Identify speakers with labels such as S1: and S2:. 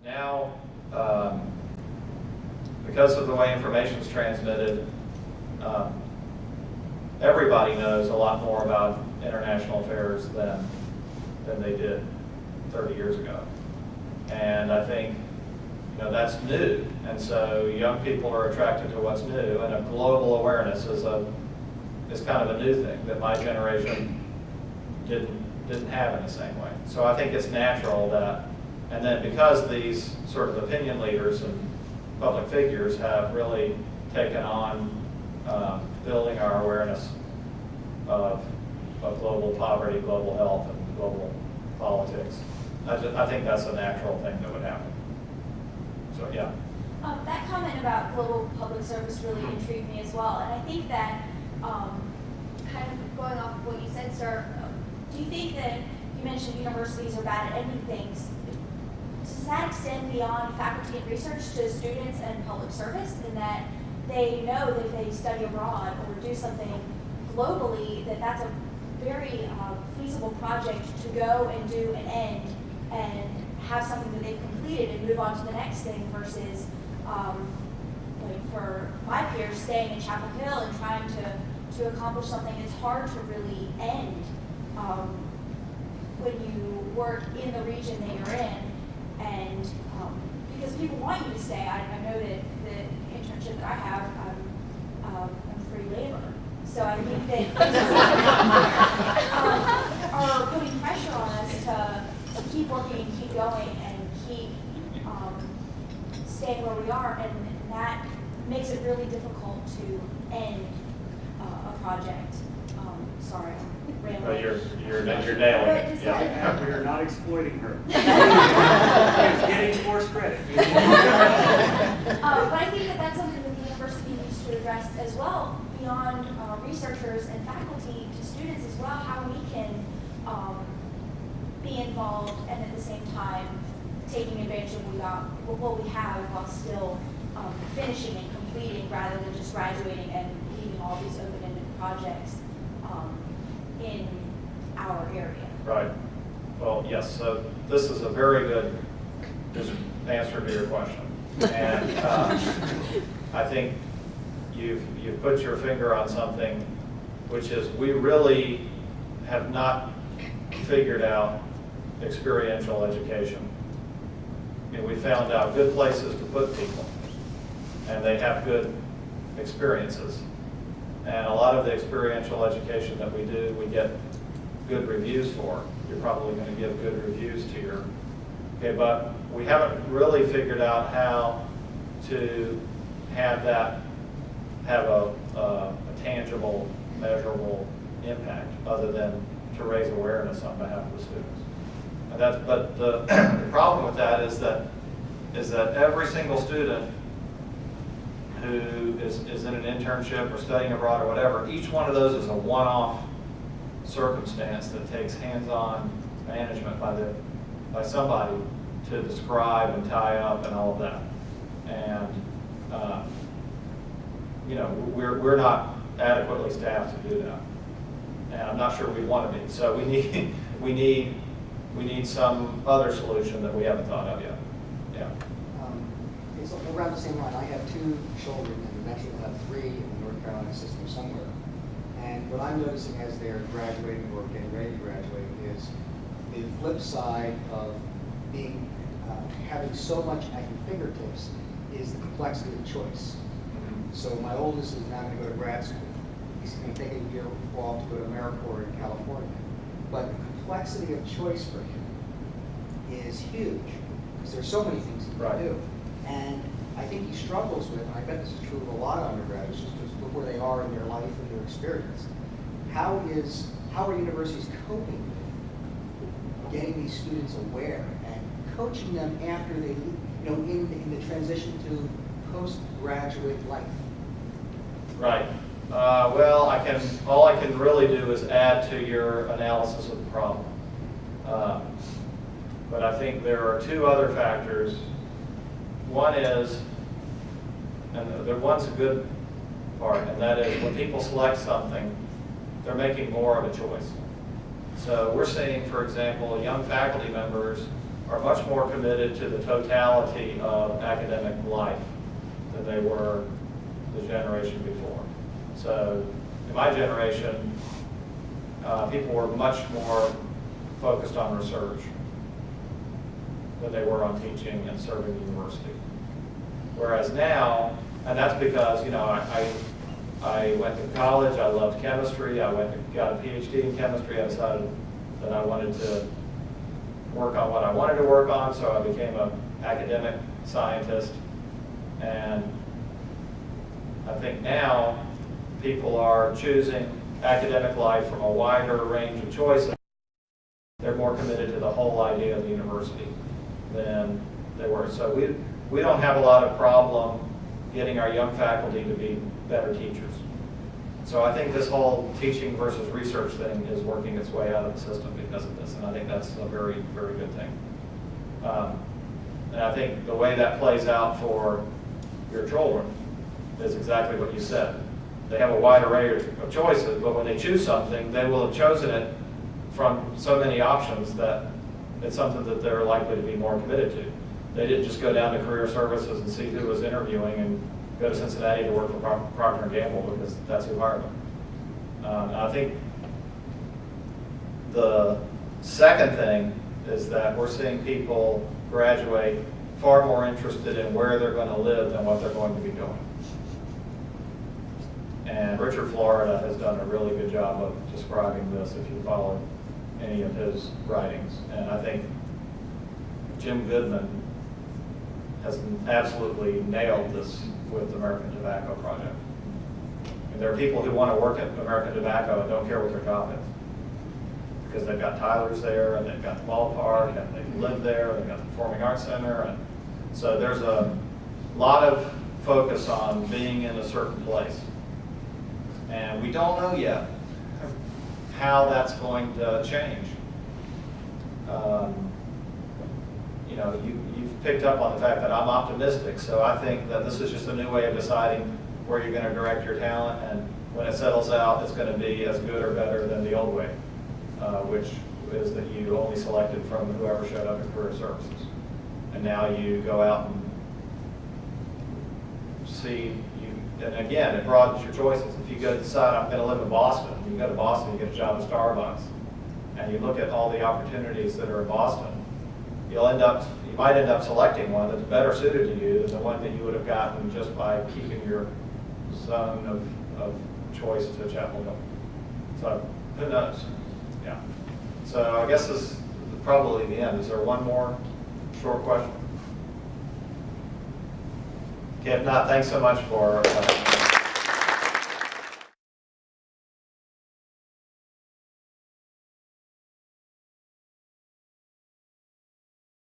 S1: Now, because of the way information is transmitted, everybody knows a lot more about international affairs than they did 30 years ago. And I think that's new, and so young people are attracted to what's new, and a global awareness is kind of a new thing that my generation didn't have in the same way. So I think it's natural that, and then because these sort of opinion leaders and public figures have really taken on building our awareness of global poverty, global health, and global politics, I think that's a natural thing that would happen. So yeah.
S2: That comment about global public service really intrigued me as well, and I think that kind of going off of what you said, sir, do you think that you mentioned universities are bad at ending things? Does that extend beyond faculty and research to students and public service, in that they know that if they study abroad or do something globally, that that's a very feasible project to go and do and end and have something that they've completed and move on to the next thing, versus like for my peers staying in Chapel Hill and trying to accomplish something that's hard to really end when you work in the region that you're in, and because people want you to stay. I know that the internship that I have, I'm free labor. So I think that are putting pressure on us to keep working and keep going and keep staying where we are, and that makes it really difficult to end a project. Sorry, I'm rambling.
S1: Well, you're nailing it.
S3: Yeah. We are not exploiting her. She's getting forced credit.
S2: But I think that that's something that the university needs to address as well, beyond researchers and faculty to students as well, how we can be involved and at the same time taking advantage of what we have while still finishing and completing, rather than just graduating and leaving all these open-ended projects in our area.
S1: Right. Well, yes, so this is a very good answer to your question. And I think you've put your finger on something, which is we really have not figured out experiential education. I mean, we found out good places to put people, and they have good experiences. And a lot of the experiential education that we do, we get good reviews for. You're probably going to give good reviews to your, okay, but we haven't really figured out how to have that have a tangible, measurable impact, other than to raise awareness on behalf of the students. And but the problem with that is that every single student who is in an internship or studying abroad or whatever, each one of those is a one-off circumstance that takes hands-on management by somebody to describe and tie up and all of that. And we're not adequately staffed to do that, and I'm not sure we want to be. So we need some other solution that we haven't thought of yet. Yeah.
S4: It's around the same line. I have 2 children, and eventually will have 3 in the North Carolina system somewhere. And what I'm noticing as they're graduating or getting ready to graduate is the flip side of being having so much at your fingertips is the complexity of choice. So my oldest is now going to go to grad school. He's going to take a year off to go to AmeriCorps in California. But the complexity of choice for him is huge, because there's so many things he can do. And I think he struggles with, and I bet this is true of a lot of undergraduates, just look where they are in their life and their experience. How are universities coping with getting these students aware and coaching them after they, in the transition to postgraduate life?
S1: Right. Well, all I can really do is add to your analysis of the problem. But I think there are 2 other factors. One is, and one's a good part, and that is when people select something, they're making more of a choice. So we're seeing, for example, young faculty members are much more committed to the totality of academic life than they were the generation before. So in my generation, people were much more focused on research than they were on teaching and serving the university. Whereas now, and that's because, you know, I went to college, I loved chemistry, got a PhD in chemistry, I decided that I wanted to work on what I wanted to work on, so I became an academic scientist. And I think now people are choosing academic life from a wider range of choices. They're more committed to the whole idea of the university than they were. So we don't have a lot of problem getting our young faculty to be better teachers. So I think this whole teaching versus research thing is working its way out of the system because of this, and I think that's a very, very good thing. And I think the way that plays out for your children is exactly what you said. They have a wide array of choices, but when they choose something, they will have chosen it from so many options that it's something that they're likely to be more committed to. They didn't just go down to career services and see who was interviewing and go to Cincinnati to work for Procter & Gamble because that's who hired them. And I think the second thing is that we're seeing people graduate far more interested in where they're going to live than what they're going to be doing. And Richard Florida has done a really good job of describing this if you follow any of his writings. And I think Jim Goodman has absolutely nailed this with the American Tobacco Project. And there are people who want to work at American Tobacco and don't care what their job is. Because they've got Tyler's there, and they've got the ballpark, and they live there, they've got the Performing Arts Center. And so there's a lot of focus on being in a certain place. And we don't know yet how that's going to change. You know, you've picked up on the fact that I'm optimistic, so I think that this is just a new way of deciding where you're going to direct your talent, and when it settles out, it's going to be as good or better than the old way, which is that you only selected from whoever showed up in career services. And now you go out and see, and again, it broadens your choices. If you go decide I'm going to live in Boston, you go to Boston, you get a job at Starbucks, and you look at all the opportunities that are in Boston, you might end up selecting one that's better suited to you than the one that you would have gotten just by keeping your zone of choice to Chapel Hill. So who knows? Yeah. So I guess this is probably the end. Is there one more short question? Okay, if not, thanks so much for